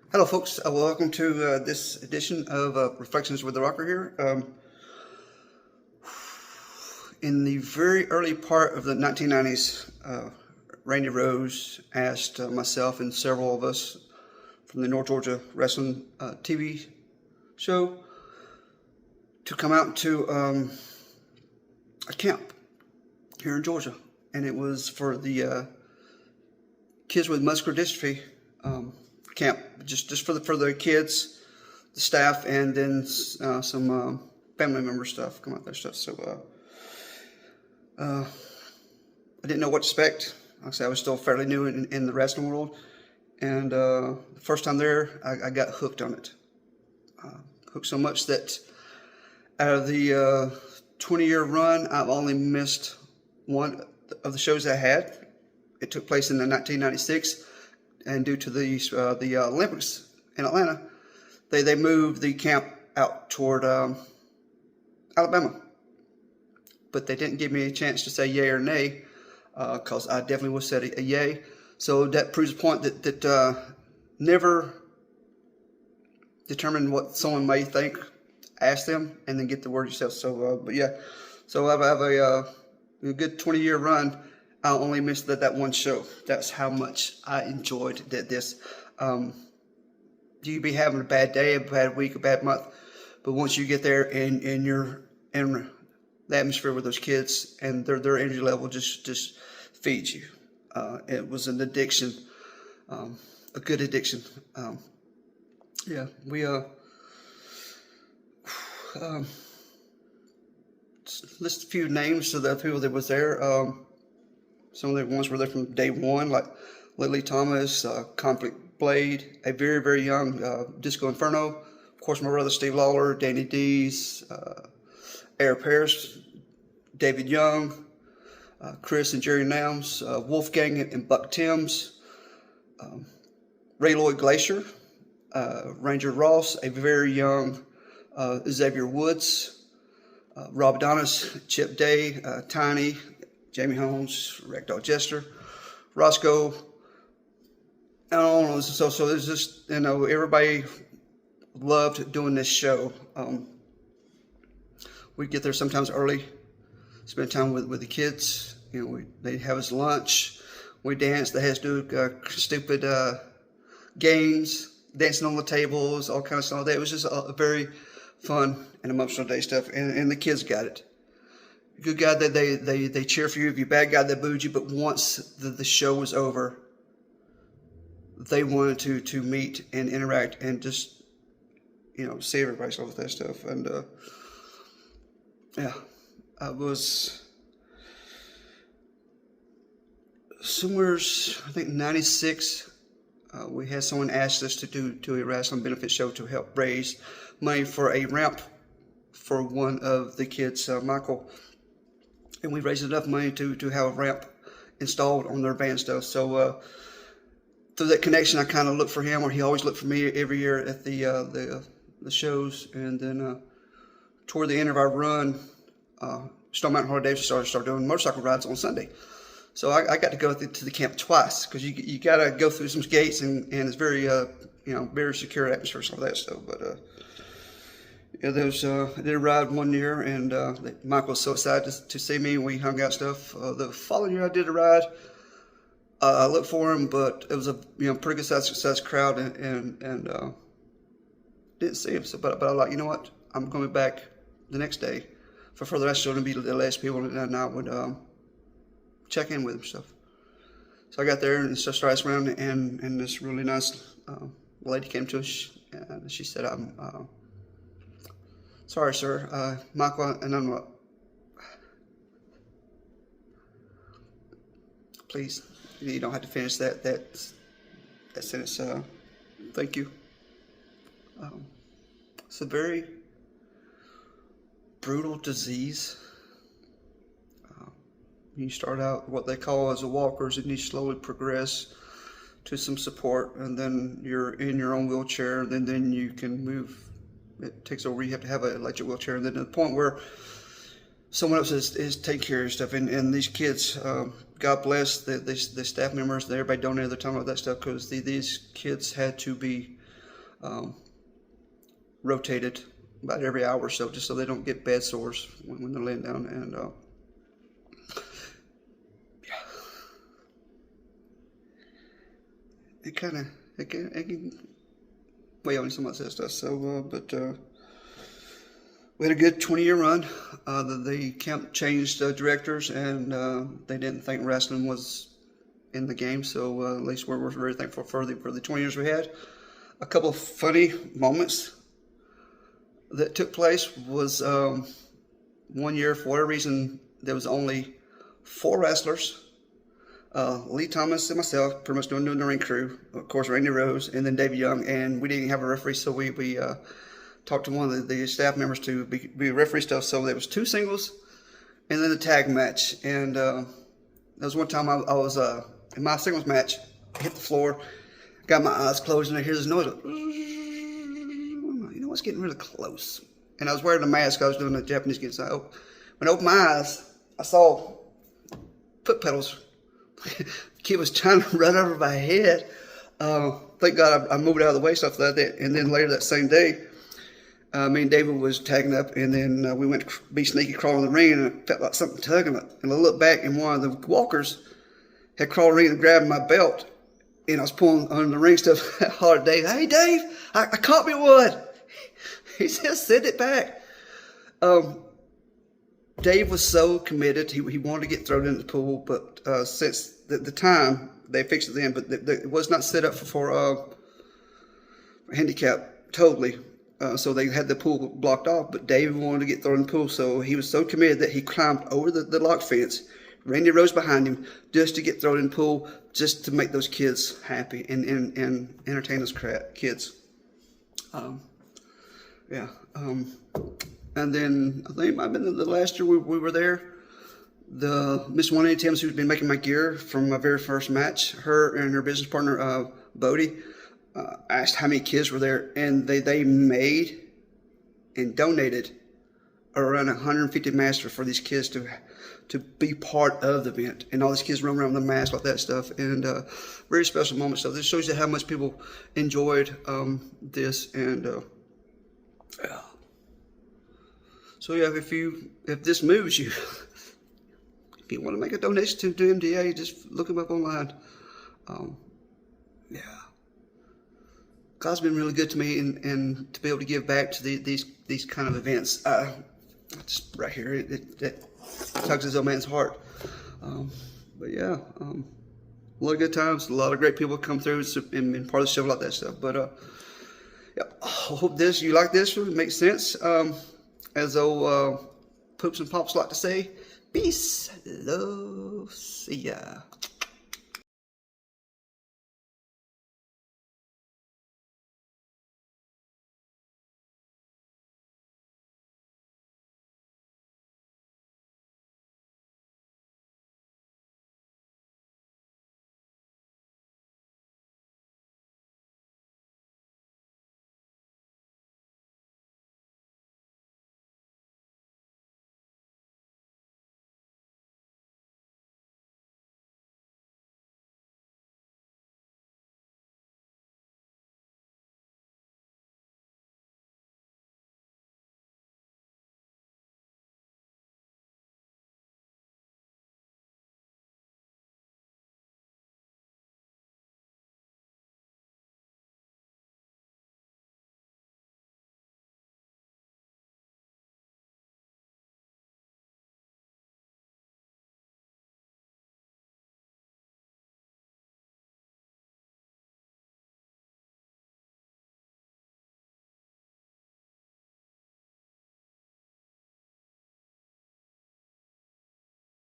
Hello, folks. Welcome to this edition of Reflections with the Rocker here. In the very early part of the 1990s, Randy Rose asked myself and several of us from the North Georgia Wrestling TV show to come out to a camp here in Georgia. And it was for the kids with muscular dystrophy camp, just for the kids, the staff, and then some family member stuff come out there stuff. So I didn't know what to expect. Like I said, I was still fairly new in the wrestling world, and the first time there, I got hooked on it. Hooked so much that out of the 20-year run, I've only missed one of the shows I had. It took place in 1996. And due to the Olympics in Atlanta, they moved the camp out toward Alabama. But they didn't give me a chance to say yay or nay, because I definitely would have said a yay. So that proves the point that never determine what someone may think. Ask them and then get the word yourself. So, but yeah, so I have a good 20-year run. I only missed that one show. That's how much I enjoyed this. You be having a bad day, a bad week, a bad month, but once you get there and you're in the atmosphere with those kids and their energy level just feeds you. It was an addiction, a good addiction. Yeah, we list a few names of the people that was there. Some of the ones were there from day one, like Lily Thomas, Conflict Blade, a very, very young Disco Inferno. Of course, my brother Steve Lawler, Danny Dees, Eric Paris, David Young, Chris and Jerry Nouns, Wolfgang and Buck Timms, Ray Lloyd Glacier, Ranger Ross, a very young Xavier Woods, Rob Adonis, Chip Day, Tiny, Jamie Holmes, Ragdoll Jester, Roscoe, and on. So there's just, everybody loved doing this show. We'd get there sometimes early, spend time with the kids. They'd have us lunch. We danced. They had us do stupid games, dancing on the tables, all kind of stuff. It was just a very fun and emotional day stuff, and the kids got it. Good guy that they cheer for you. If you're a bad guy, they booed you. But once the show was over, they wanted to meet and interact and just see everybody, all that stuff. And yeah, I was somewhere, I think 96. We had someone ask us to do a wrestling benefit show to help raise money for a ramp for one of the kids, Michael. And we raised enough money to have a ramp installed on their band stuff. So through that connection, I kind of looked for him, or he always looked for me every year at the shows. And then toward the end of our run, Stone Mountain Harley Davidson started doing motorcycle rides on Sunday. So I got to go to the camp twice, because you got to go through some gates, and it's very very secure atmosphere, some of that stuff. But yeah, I did a ride one year, and Michael was so excited to see me. We hung out stuff. The following year, I did a ride. I looked for him, but it was a pretty good size crowd, and didn't see him. So, but I like, you know what? I'm going back the next day for further. That's going to be the last people, and I would check in with him stuff. So I got there and started asking around, and this really nice lady came to us, and she said, "I'm sorry, sir, Michael," and I'm like, "Please, you don't have to finish that sentence. Thank you." It's a very brutal disease. You start out what they call as a walkers, and you slowly progress to some support, and then you're in your own wheelchair, and then you can move. It takes over. You have to have an electric wheelchair, and then to the point where someone else is taking care of stuff. And these kids, God bless the staff members, everybody donated their time about that stuff, because these kids had to be rotated about every hour or so, just so they don't get bad sores when they're laying down. And yeah, it can weigh on some of that stuff. So, but we had a good 20-year run. The camp changed directors, and they didn't think wrestling was in the game. So at least we're very thankful for the 20 years we had. A couple of funny moments that took place was one year, for whatever reason, there was only 4 wrestlers. Lee Thomas and myself, pretty much doing the ring crew. Of course, Randy Rose, and then David Young, and we didn't have a referee, so we talked to one of the staff members to be referee stuff. So there was 2 singles, and then a tag match. And there was one time I was in my singles match, I hit the floor, got my eyes closed, and I hear this noise. You know what's getting really close? And I was wearing a mask. I was doing a Japanese kid. So when I opened my eyes, I saw foot pedals. The kid was trying to run over my head. Thank God I moved out of the way, stuff like that. And then later that same day, me and David was tagging up, and then we went to be sneaky crawling in the ring, and I felt like something tugging it. And I looked back, and one of the walkers had crawled in the ring and grabbed my belt, and I was pulling on the ring stuff hard. Dave, hey Dave, I caught me one. He said, send it back. Dave was so committed. He wanted to get thrown in the pool, but since the time, they fixed it then, but it was not set up for handicap totally. So they had the pool blocked off, but Dave wanted to get thrown in the pool, so he was so committed that he climbed over the lock fence. Randy Rose behind him just to get thrown in the pool, just to make those kids happy and entertain those kids. Yeah. And then I think it might have been the last year we were there. The Miss 180 Thames, who's been making my gear from my very first match, her and her business partner, Bodie, asked how many kids were there, and they made and donated around 150 masks for these kids to be part of the event. And all these kids run around with the mask, like that stuff, and very special moment. So this shows you how much people enjoyed this. And yeah. So yeah, if this moves you, if you want to make a donation to MDA, just look them up online. Yeah. God's been really good to me, and to be able to give back to these kind of events, just right here, it tugs his old man's heart. But yeah, a lot of good times, a lot of great people come through and been part of the show, like that stuff. But yeah, I hope you like this one. It makes sense. As old Poops and Pops like to say, peace, love, see ya.